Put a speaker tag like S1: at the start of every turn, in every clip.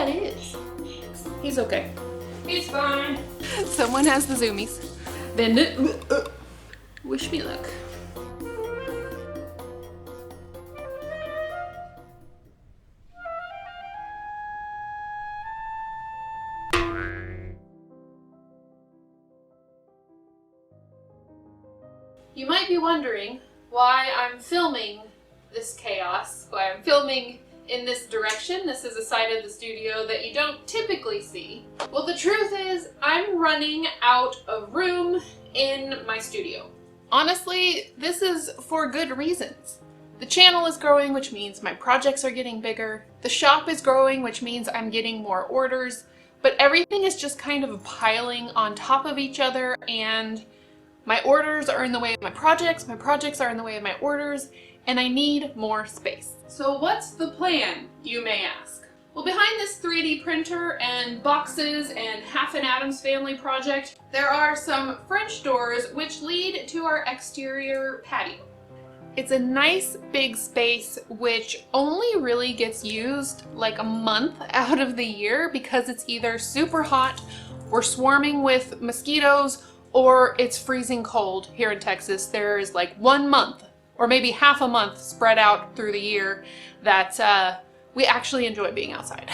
S1: that is. He's okay. He's fine. Someone has the zoomies. Bend it. Wish me luck. You might be wondering why I'm filming this chaos, why I'm filming in this direction. This is a side of the studio that you don't typically see. Well, the truth is I'm running out of room in my studio. Honestly, this is for good reasons. The channel is growing, which means my projects are getting bigger. The shop is growing, which means I'm getting more orders, but everything is just kind of piling on top of each other, and my orders are in the way of my projects are in the way of my orders, and I need more space. So what's the plan, you may ask? Well, behind this 3D printer and boxes and half an Addams Family project, there are some French doors which lead to our exterior patio. It's a nice big space which only really gets used like a month out of the year because it's either super hot, we're swarming with mosquitoes, or it's freezing cold here in Texas. There is like 1 month or maybe half a month spread out through the year that we actually enjoy being outside.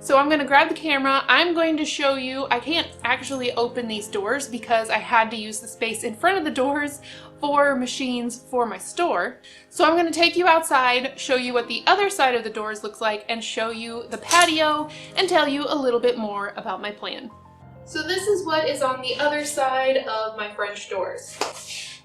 S1: So I'm gonna grab the camera. I'm going to show you, I can't actually open these doors because I had to use the space in front of the doors for machines for my store. So I'm gonna take you outside, show you what the other side of the doors looks like, and show you the patio and tell you a little bit more about my plan. So this is what is on the other side of my French doors.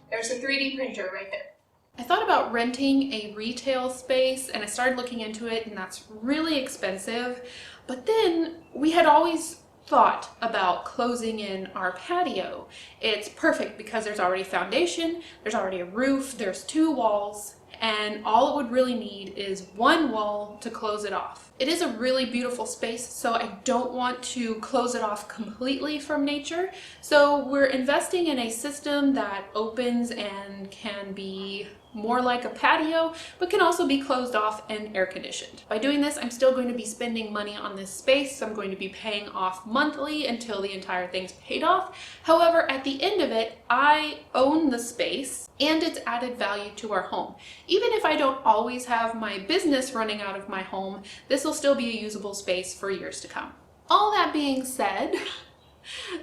S1: There's a 3D printer right there. I thought about renting a retail space and I started looking into it, and that's really expensive. But then we had always thought about closing in our patio. It's perfect because there's already foundation, there's already a roof, there's 2 walls, and all it would really need is 1 wall to close it off. It is a really beautiful space, so I don't want to close it off completely from nature. So we're investing in a system that opens and can be more like a patio, but can also be closed off and air conditioned. By doing this, I'm still going to be spending money on this space. So I'm going to be paying off monthly until the entire thing's paid off. However, at the end of it, I own the space and it's added value to our home. Even if I don't always have my business running out of my home, this will still be a usable space for years to come. All that being said,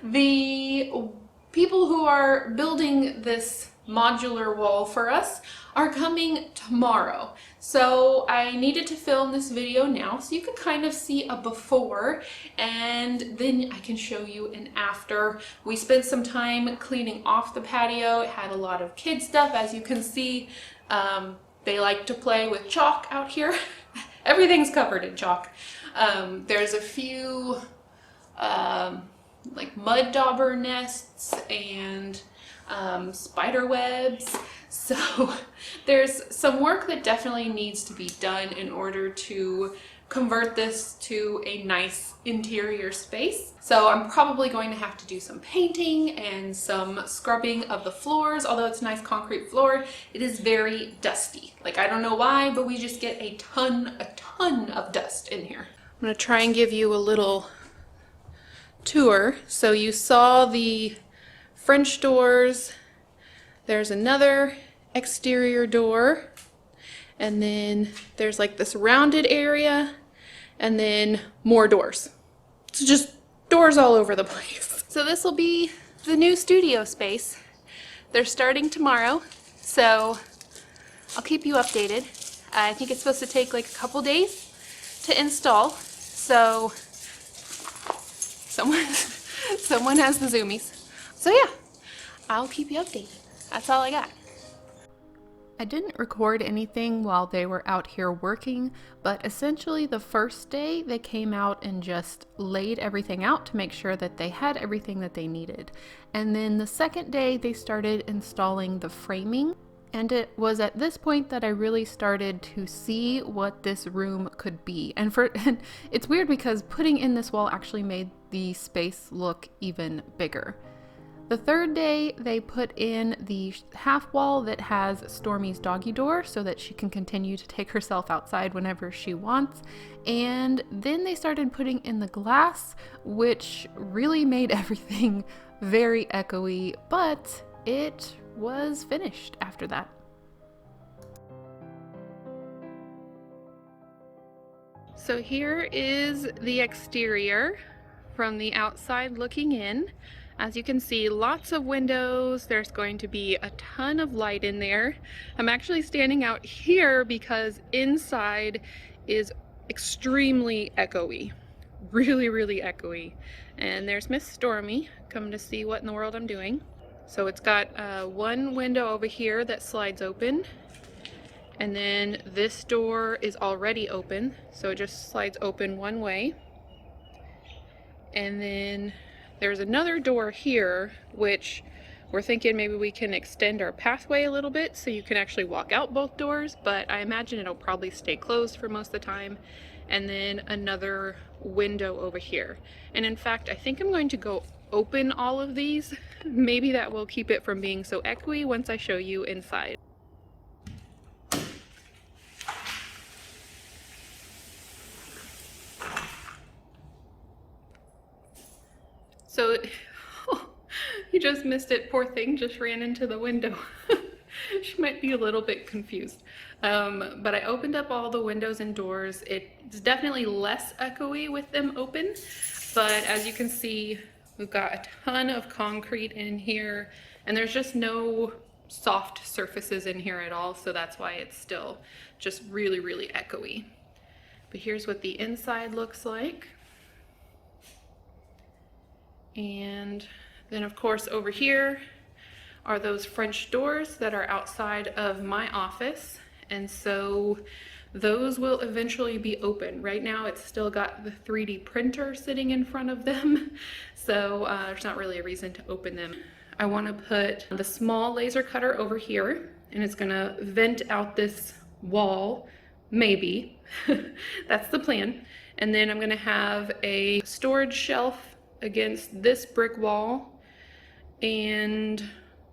S1: the people who are building this modular wall for us are coming tomorrow. So I needed to film this video now so you can kind of see a before, and then I can show you an after. We spent some time cleaning off the patio. It had a lot of kid stuff, as you can see. They like to play with chalk out here. Everything's covered in chalk. There's a few like mud dauber nests and spider webs. So there's some work that definitely needs to be done in order to convert this to a nice interior space. So I'm probably going to have to do some painting and some scrubbing of the floors. Although it's a nice concrete floor, it is very dusty. Like, I don't know why, but we just get a ton of dust in here. I'm gonna try and give you a little tour. So you saw the French doors. There's another exterior door, and then there's like this rounded area, and then more doors. It's just doors all over the place. So this will be the new studio space. They're starting tomorrow, so I'll keep you updated. I think it's supposed to take like a couple days to install, so someone has the zoomies. So yeah, I'll keep you updated. That's all I got. I didn't record anything while they were out here working, but essentially the first day they came out and just laid everything out to make sure that they had everything that they needed. And then the second day they started installing the framing. And it was at this point that I really started to see what this room could be. And it's weird because putting in this wall actually made the space look even bigger. The third day, they put in the half wall that has Stormy's doggy door so that she can continue to take herself outside whenever she wants. And then they started putting in the glass, which really made everything very echoey, but it was finished after that. So here is the exterior from the outside looking in. As you can see, lots of windows. There's going to be a ton of light in there. I'm actually standing out here because inside is extremely echoey. Really, really echoey. And there's Miss Stormy coming to see what in the world I'm doing. So it's got one window over here that slides open. And then this door is already open, so it just slides open one way. And then there's another door here, which we're thinking maybe we can extend our pathway a little bit so you can actually walk out both doors, but I imagine it'll probably stay closed for most of the time. And then another window over here. And in fact, I think I'm going to go open all of these. Maybe that will keep it from being so echoey once I show you inside. So, you just missed it, poor thing, just ran into the window. She might be a little bit confused. But I opened up all the windows and doors. It's definitely less echoey with them open, but as you can see, we've got a ton of concrete in here, and there's just no soft surfaces in here at all, so that's why it's still just really, really echoey. But here's what the inside looks like. And then of course over here are those French doors that are outside of my office, and so those will eventually be open. Right now it's still got the 3D printer sitting in front of them, so there's not really a reason to open them. I want to put the small laser cutter over here, and it's gonna vent out this wall, maybe. That's the plan. And then I'm gonna have a storage shelf against this brick wall, and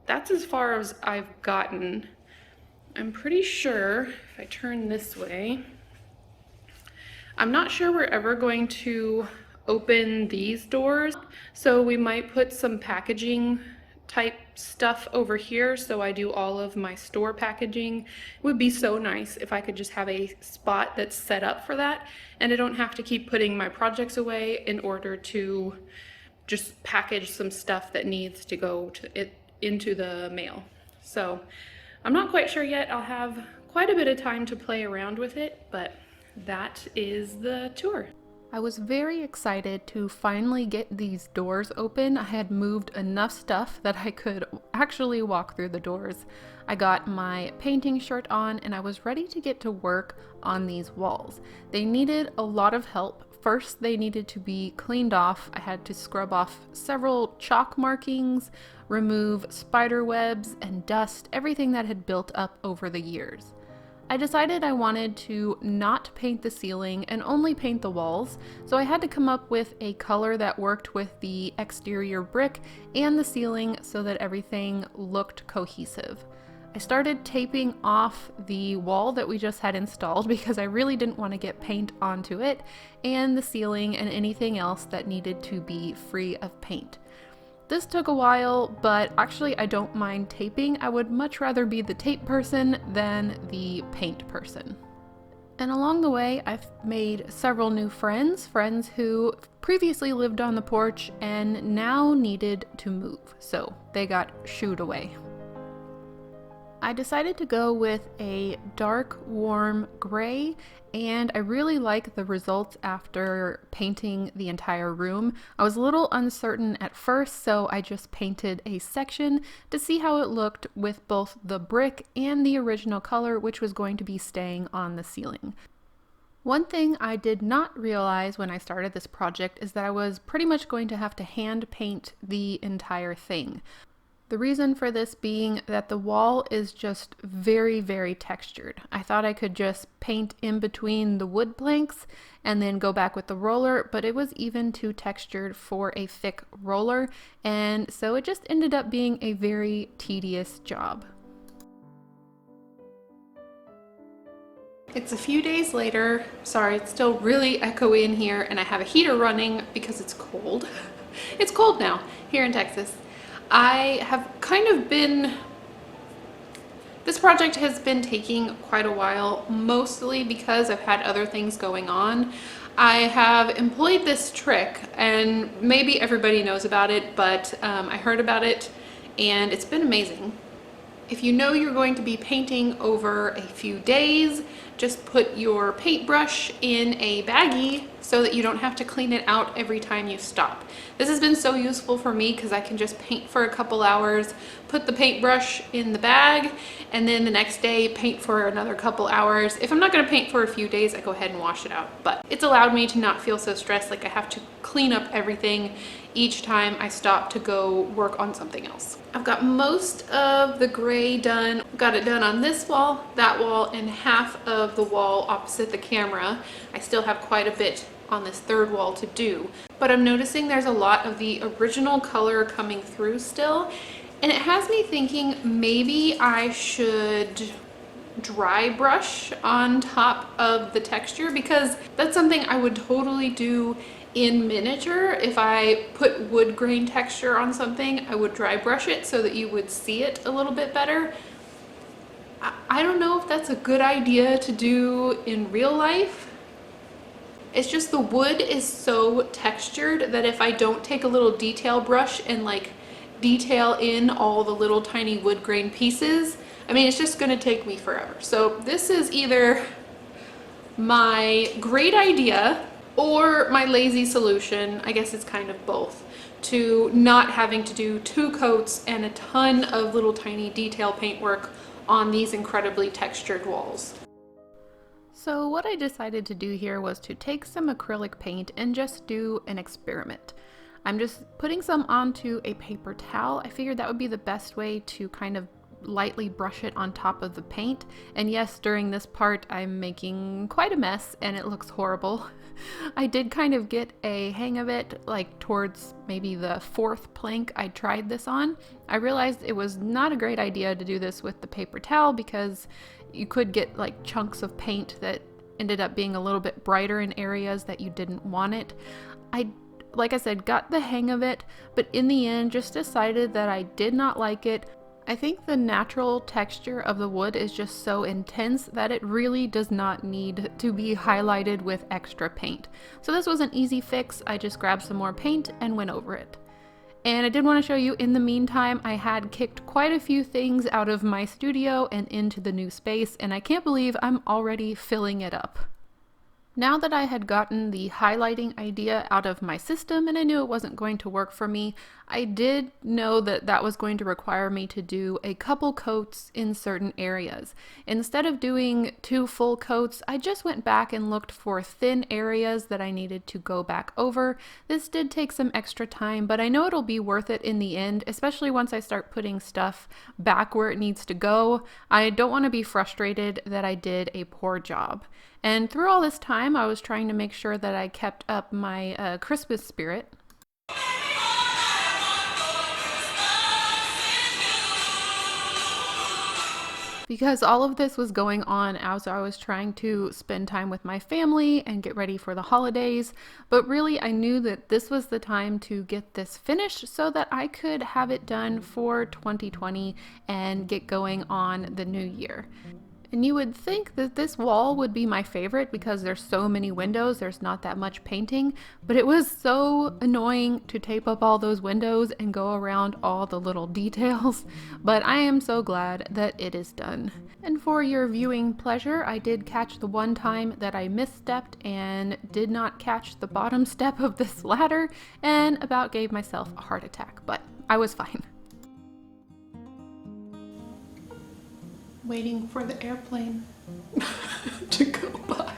S1: that's as far as I've gotten. I'm pretty sure if I turn this way, I'm not sure we're ever going to open these doors, so we might put some packaging type stuff over here so I do all of my store packaging. It would be so nice if I could just have a spot that's set up for that, and I don't have to keep putting my projects away in order to just package some stuff that needs to go into the mail. So I'm not quite sure yet. I'll have quite a bit of time to play around with it, but that is the tour. I was very excited to finally get these doors open. I had moved enough stuff that I could actually walk through the doors. I got my painting shirt on and I was ready to get to work on these walls. They needed a lot of help. First, they needed to be cleaned off. I had to scrub off several chalk markings, remove spider webs and dust, everything that had built up over the years. I decided I wanted to not paint the ceiling and only paint the walls, so I had to come up with a color that worked with the exterior brick and the ceiling so that everything looked cohesive. I started taping off the wall that we just had installed because I really didn't want to get paint onto it, and the ceiling and anything else that needed to be free of paint. This took a while, but actually I don't mind taping. I would much rather be the tape person than the paint person. And along the way, I've made several new friends who previously lived on the porch and now needed to move, so they got shooed away. I decided to go with a dark, warm gray, and I really like the results after painting the entire room. I was a little uncertain at first, so I just painted a section to see how it looked with both the brick and the original color, which was going to be staying on the ceiling. One thing I did not realize when I started this project is that I was pretty much going to have to hand paint the entire thing.
S2: The reason for this being that the wall is just very, very textured. I thought I could just paint in between the wood planks and then go back with the roller, but it was even too textured for a thick roller, and so it just ended up being a very tedious job. It's a few days later. Sorry, it's still really echoey in here, and I have a heater running because it's cold. It's cold now here in Texas. I have kind of been, this project has been taking quite a while, mostly because I've had other things going on. I have employed this trick, and maybe everybody knows about it, but I heard about it and it's been amazing. If you know you're going to be painting over a few days, just put your paintbrush in a baggie so that you don't have to clean it out every time you stop. This has been so useful for me because I can just paint for a couple hours, put the paintbrush in the bag, and then the next day paint for another couple hours. If I'm not going to paint for a few days, I go ahead and wash it out. But it's allowed me to not feel so stressed like I have to clean up everything each time I stop to go work on something else. I've got most of the gray done. Got it done on this wall, that wall, and half of the wall opposite the camera. I still have quite a bit on this third wall to do, but I'm noticing there's a lot of the original color coming through still, and it has me thinking maybe I should dry brush on top of the texture, because that's something I would totally do in miniature. If I put wood grain texture on something, I would dry brush it so that you would see it a little bit better. I don't know if that's a good idea to do in real life. It's just the wood is so textured that if I don't take a little detail brush and like detail in all the little tiny wood grain pieces, I mean, it's just gonna take me forever. So this is either my great idea or my lazy solution. I guess it's kind of both, to not having to do 2 coats and a ton of little tiny detail paintwork on these incredibly textured walls. So what I decided to do here was to take some acrylic paint and just do an experiment. I'm just putting some onto a paper towel. I figured that would be the best way to kind of lightly brush it on top of the paint. And yes, during this part I'm making quite a mess and it looks horrible. I did kind of get a hang of it, like towards maybe the 4th plank I tried this on. I realized it was not a great idea to do this with the paper towel because you could get like chunks of paint that ended up being a little bit brighter in areas that you didn't want it. Like I said, got the hang of it, but in the end just decided that I did not like it. I think the natural texture of the wood is just so intense that it really does not need to be highlighted with extra paint. So this was an easy fix. I just grabbed some more paint and went over it. And I did want to show you, in the meantime, I had kicked quite a few things out of my studio and into the new space, and I can't believe I'm already filling it up. Now that I had gotten the highlighting idea out of my system and I knew it wasn't going to work for me, I did know that that was going to require me to do a couple coats in certain areas. Instead of doing 2 full coats, I just went back and looked for thin areas that I needed to go back over. This did take some extra time, but I know it'll be worth it in the end, especially once I start putting stuff back where it needs to go. I don't want to be frustrated that I did a poor job. And through all this time, I was trying to make sure that I kept up my Christmas spirit. Because all of this was going on as I was trying to spend time with my family and get ready for the holidays. But really, I knew that this was the time to get this finished so that I could have it done for 2020 and get going on the new year. And you would think that this wall would be my favorite because there's so many windows, there's not that much painting, but it was so annoying to tape up all those windows and go around all the little details. But I am so glad that it is done. And for your viewing pleasure, I did catch the one time that I misstepped and did not catch the bottom step of this ladder and about gave myself a heart attack, but I was fine. Waiting for the airplane to go by.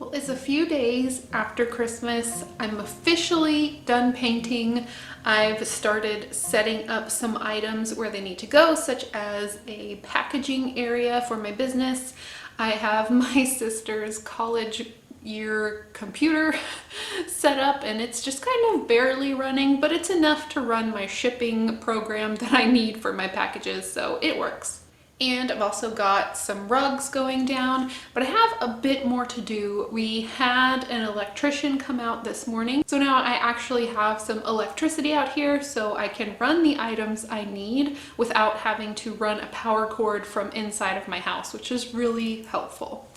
S2: Well, it's a few days after Christmas. I'm officially done painting. I've started setting up some items where they need to go, such as a packaging area for my business. I have my sister's college year computer set up and it's just kind of barely running, but it's enough to run my shipping program that I need for my packages, so it works. And I've also got some rugs going down, but I have a bit more to do. We had an electrician come out this morning, so now I actually have some electricity out here so I can run the items I need without having to run a power cord from inside of my house, which is really helpful.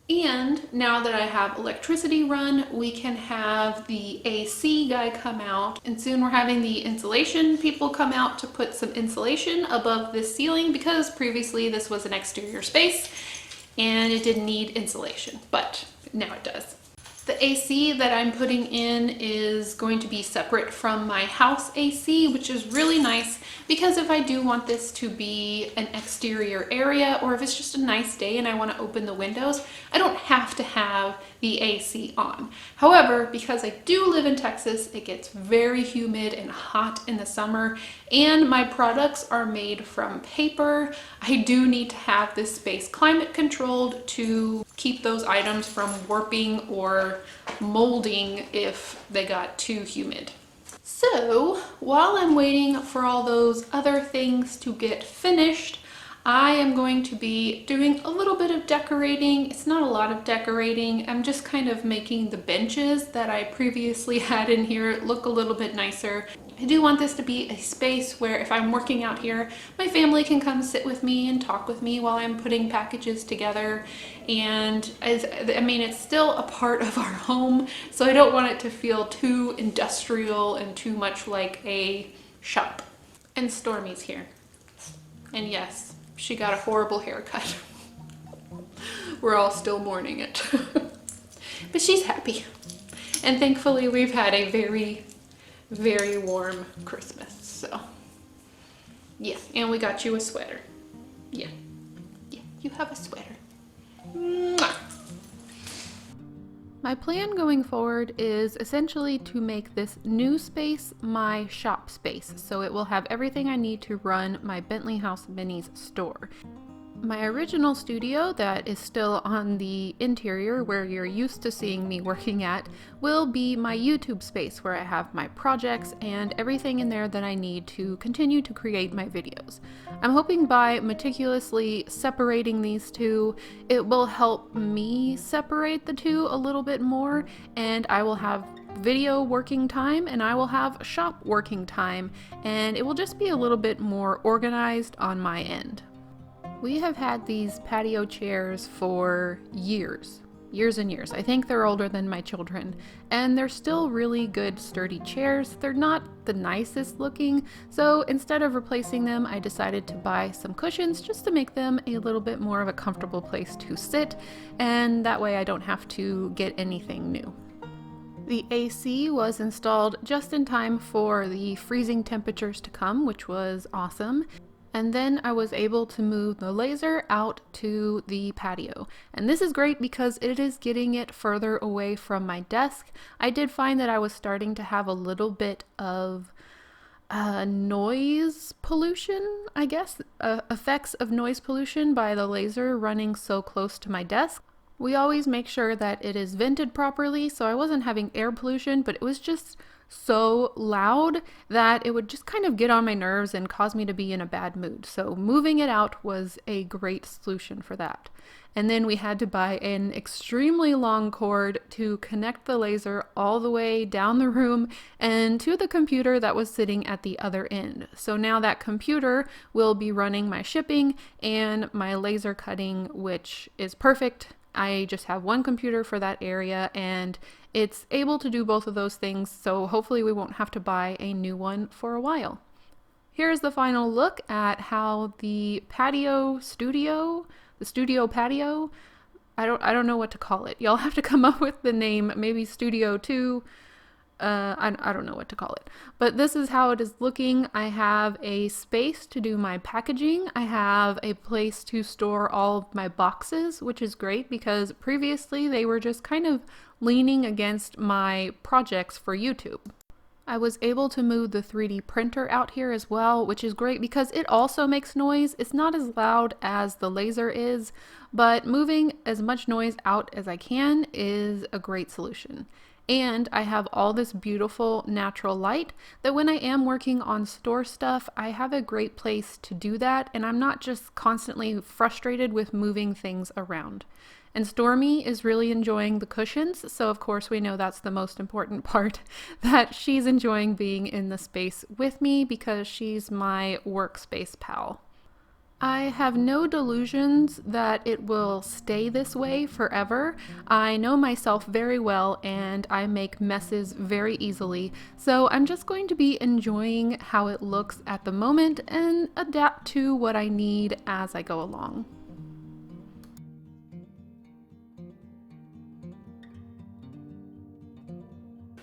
S2: And now that I have electricity run, we can have the AC guy come out, and soon we're having the insulation people come out to put some insulation above this ceiling because previously this was an exterior space and it didn't need insulation, but now it does. The AC that I'm putting in is going to be separate from my house AC, which is really nice because if I do want this to be an exterior area, or if it's just a nice day and I want to open the windows, I don't have to have the AC on. However, because I do live in Texas, it gets very humid and hot in the summer, and my products are made from paper. I do need to have this space climate controlled to keep those items from warping or molding if they got too humid. So while I'm waiting for all those other things to get finished, I am going to be doing a little bit of decorating. It's not a lot of decorating. I'm just kind of making the benches that I previously had in here look a little bit nicer. I do want this to be a space where if I'm working out here, my family can come sit with me and talk with me while I'm putting packages together. And I mean, it's still a part of our home, so I don't want it to feel too industrial and too much like a shop. And Stormy's here. And yes, she got a horrible haircut. We're all still mourning it. But she's happy. And thankfully we've had a very warm Christmas, so yeah. And we got you a sweater. Yeah, you have a sweater. Mwah. My plan going forward is essentially to make this new space my shop space, so it will have everything I need to run my Bentley House Minis store. My original studio that is still on the interior where you're used to seeing me working at will be my YouTube space where I have my projects and everything in there that I need to continue to create my videos. I'm hoping by meticulously separating these two, it will help me separate the two a little bit more, and I will have video working time and I will have shop working time, and it will just be a little bit more organized on my end. We have had these patio chairs for years and years. I think they're older than my children, and they're still really good sturdy chairs. They're not the nicest looking, so instead of replacing them, I decided to buy some cushions just to make them a little bit more of a comfortable place to sit, and that way I don't have to get anything new. The AC was installed just in time for the freezing temperatures to come, which was awesome. And then I was able to move the laser out to the patio. And this is great because it is getting it further away from my desk. I did find that I was starting to have a little bit of noise pollution, I guess, effects of noise pollution by the laser running so close to my desk. We always make sure that it is vented properly, so I wasn't having air pollution, but it was just so loud that it would just kind of get on my nerves and cause me to be in a bad mood. So moving it out was a great solution for that. And then we had to buy an extremely long cord to connect the laser all the way down the room and to the computer that was sitting at the other end. So now that computer will be running my shipping and my laser cutting, which is perfect. I just have one computer for that area and it's able to do both of those things, so hopefully we won't have to buy a new one for a while. Here's the final look at how the studio patio, I don't know what to call it. Y'all have to come up with the name, maybe Studio 2, I don't know what to call it, but this is how it is looking. I have a space to do my packaging. I have a place to store all of my boxes, which is great because previously they were just kind of leaning against my projects for YouTube. I was able to move the 3D printer out here as well, which is great because it also makes noise. It's not as loud as the laser is, but moving as much noise out as I can is a great solution. And I have all this beautiful natural light that when I am working on store stuff, I have a great place to do that, and I'm not just constantly frustrated with moving things around. And Stormy is really enjoying the cushions, so of course we know that's the most important part, that she's enjoying being in the space with me because she's my workspace pal. I have no delusions that it will stay this way forever. I know myself very well and I make messes very easily, so I'm just going to be enjoying how it looks at the moment and adapt to what I need as I go along.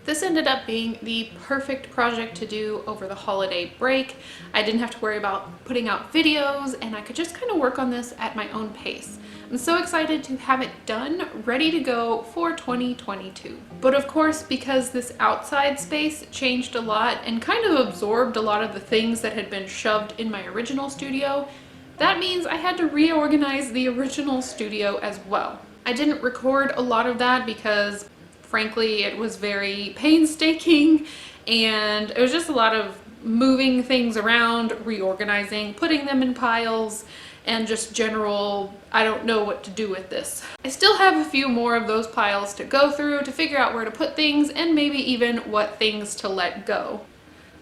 S2: This ended up being the perfect project to do over the holiday break. I didn't have to worry about putting out videos and I could just kind of work on this at my own pace. I'm so excited to have it done, ready to go for 2022. But of course, because this outside space changed a lot and kind of absorbed a lot of the things that had been shoved in my original studio, that means I had to reorganize the original studio as well. I didn't record a lot of that because frankly, it was very painstaking and it was just a lot of moving things around, reorganizing, putting them in piles, and just general, I don't know what to do with this. I still have a few more of those piles to go through to figure out where to put things and maybe even what things to let go.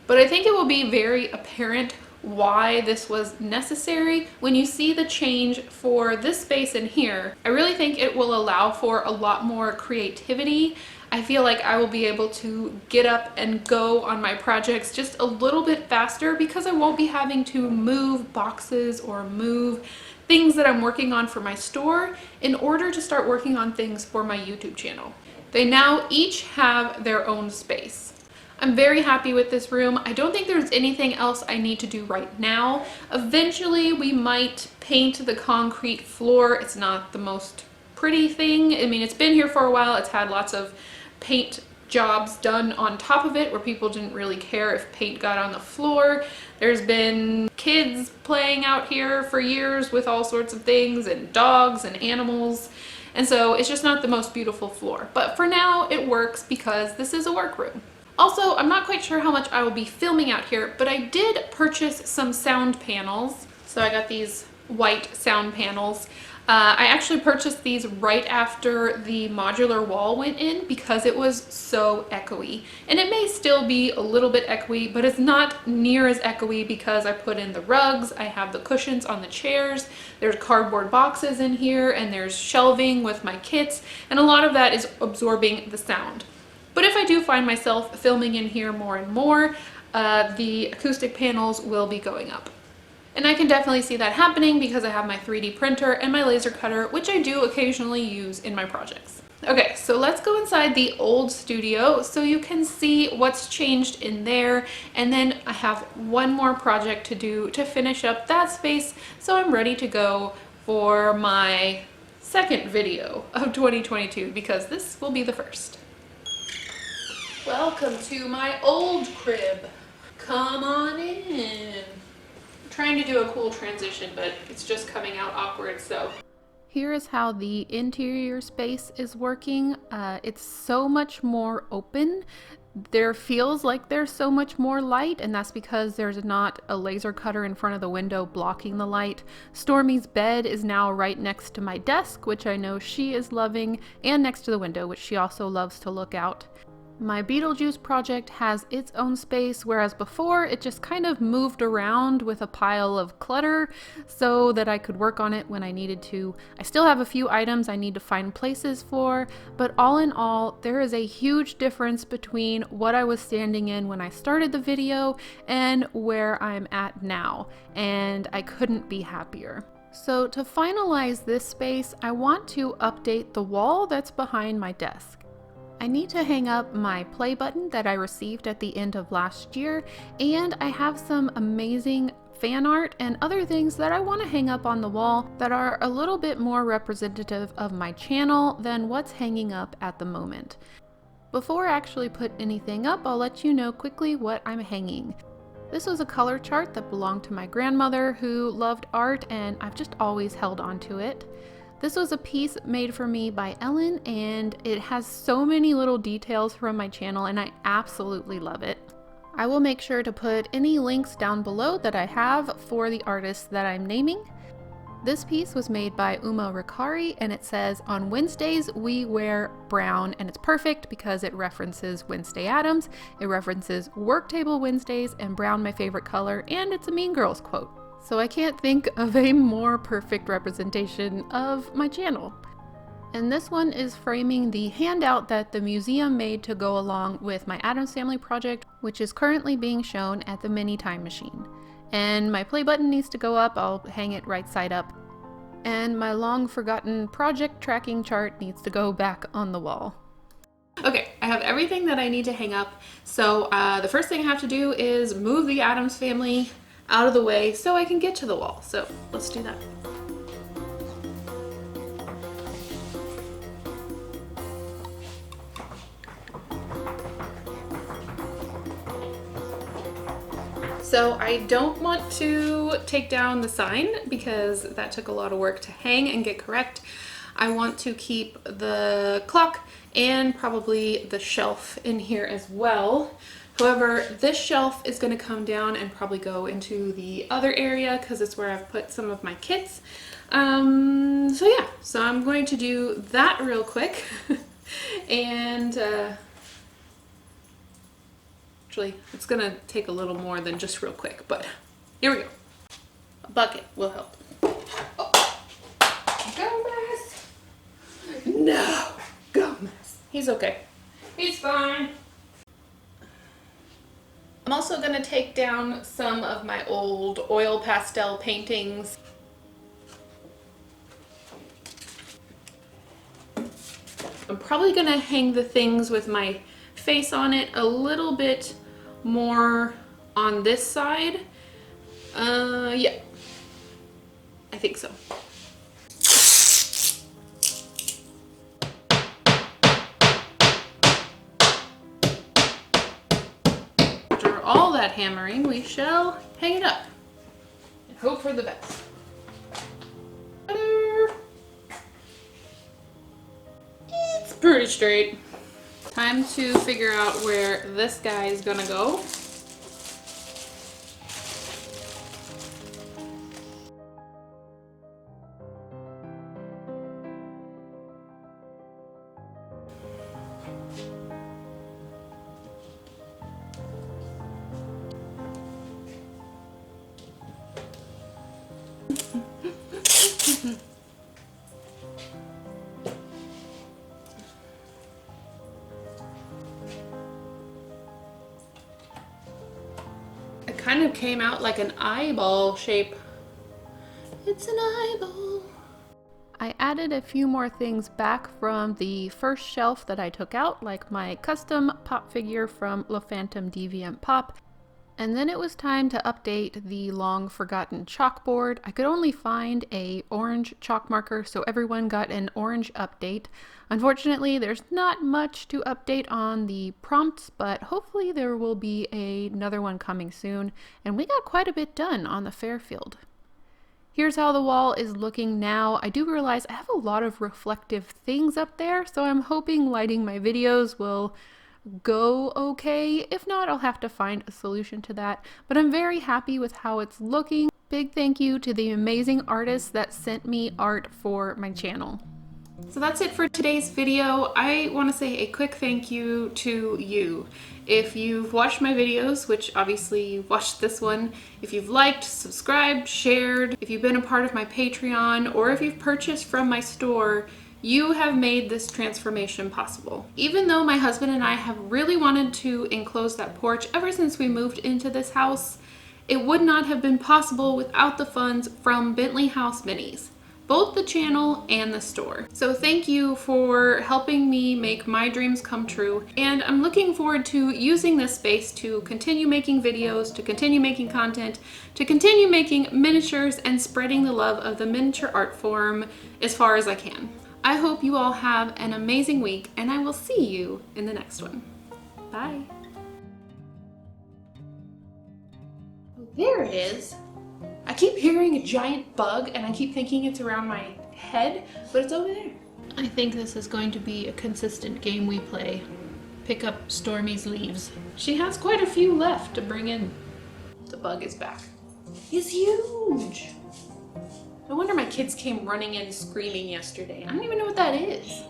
S2: But I think it will be very apparent why this was necessary when you see the change for this space in here. I really think it will allow for a lot more creativity. I feel like I will be able to get up and go on my projects just a little bit faster because I won't be having to move boxes or move things that I'm working on for my store in order to start working on things for my YouTube channel. They now each have their own space. I'm very happy with this room. I don't think there's anything else I need to do right now. Eventually we might paint the concrete floor. It's not the most pretty thing. I mean, it's been here for a while. It's had lots of paint jobs done on top of it where people didn't really care if paint got on the floor. There's been kids playing out here for years with all sorts of things and dogs and animals. And so it's just not the most beautiful floor. But for now it works because this is a workroom. Also, I'm not quite sure how much I will be filming out here, but I did purchase some sound panels. So I got these white sound panels. I actually purchased these right after the modular wall went in because it was so echoey. And it may still be a little bit echoey, but it's not near as echoey because I put in the rugs, I have the cushions on the chairs, there's cardboard boxes in here, and there's shelving with my kits, and a lot of that is absorbing the sound. But if I do find myself filming in here more and more, the acoustic panels will be going up. And I can definitely see that happening because I have my 3D printer and my laser cutter, which I do occasionally use in my projects. Okay, so let's go inside the old studio so you can see what's changed in there. And then I have one more project to do to finish up that space, so I'm ready to go for my second video of 2022 because this will be the first. Welcome to my old crib. Come on in. I'm trying to do a cool transition, but it's just coming out awkward, so. Here is how the interior space is working. It's so much more open. There feels like there's so much more light, and that's because there's not a laser cutter in front of the window blocking the light. Stormy's bed is now right next to my desk, which I know she is loving, and next to the window, which she also loves to look out. My Beetlejuice project has its own space, whereas before it just kind of moved around with a pile of clutter so that I could work on it when I needed to. I still have a few items I need to find places for, but all in all, there is a huge difference between what I was standing in when I started the video and where I'm at now, and I couldn't be happier. So to finalize this space, I want to update the wall that's behind my desk. I need to hang up my play button that I received at the end of last year, and I have some amazing fan art and other things that I want to hang up on the wall that are a little bit more representative of my channel than what's hanging up at the moment. Before I actually put anything up, I'll let you know quickly what I'm hanging. This was a color chart that belonged to my grandmother who loved art, and I've just always held on to it. This was a piece made for me by Ellen, and it has so many little details from my channel, and I absolutely love it. I will make sure to put any links down below that I have for the artists that I'm naming. This piece was made by Uma Ricari, and it says, "On Wednesdays we wear brown," and it's perfect because it references Wednesday Addams, it references Work Table Wednesdays, and brown my favorite color, and it's a Mean Girls quote. So I can't think of a more perfect representation of my channel. And this one is framing the handout that the museum made to go along with my Addams Family project, which is currently being shown at the Mini Time Machine. And my play button needs to go up, I'll hang it right side up. And my long forgotten project tracking chart needs to go back on the wall. Okay, I have everything that I need to hang up. So the first thing I have to do is move the Addams Family out of the way so I can get to the wall. So let's do that. So I don't want to take down the sign because that took a lot of work to hang and get correct. I want to keep the clock and probably the shelf in here as well. However, this shelf is going to come down and probably go into the other area because it's where I've put some of my kits. So yeah, so I'm going to do that real quick. And actually, it's going to take a little more than just real quick, but here we go. A bucket will help. Oh. Gomez! No! Gomez. He's okay. He's fine. I'm also going to take down some of my old oil pastel paintings. I'm probably going to hang the things with my face on it a little bit more on this side. Yeah, I think so. After all that hammering, we shall hang it up and hope for the best. It's pretty straight. Time to figure out where this guy is gonna go. Kind of came out like an eyeball shape. It's an eyeball. I added a few more things back from the first shelf that I took out, like my custom pop figure from La Phantom Deviant Pop. And then it was time to update the long forgotten chalkboard. I could only find an orange chalk marker, so everyone got an orange update. Unfortunately, there's not much to update on the prompts, but hopefully there will be another one coming soon. And we got quite a bit done on the Fairfield. Here's how the wall is looking now. I do realize I have a lot of reflective things up there, so I'm hoping lighting my videos will go okay. If not, I'll have to find a solution to that, but I'm very happy with how it's looking. Big thank you to the amazing artists that sent me art for my channel. So that's it for today's video. I want to say a quick thank you to you. If you've watched my videos, which obviously you've watched this one, if you've liked, subscribed, shared, if you've been a part of my Patreon, or if you've purchased from my store, you have made this transformation possible. Even though my husband and I have really wanted to enclose that porch ever since we moved into this house, it would not have been possible without the funds from Bentley House Minis. both the channel and the store. So thank you for helping me make my dreams come true. And I'm looking forward to using this space to continue making videos, to continue making content, to continue making miniatures and spreading the love of the miniature art form as far as I can. I hope you all have an amazing week, and I will see you in the next one. Bye. Oh, there it is. I keep hearing a giant bug and I keep thinking it's around my head, but it's over there. I think this is going to be a consistent game we play. Pick up Stormy's leaves. She has quite a few left to bring in. The bug is back. He's huge. No wonder my kids came running in screaming yesterday. I don't even know what that is.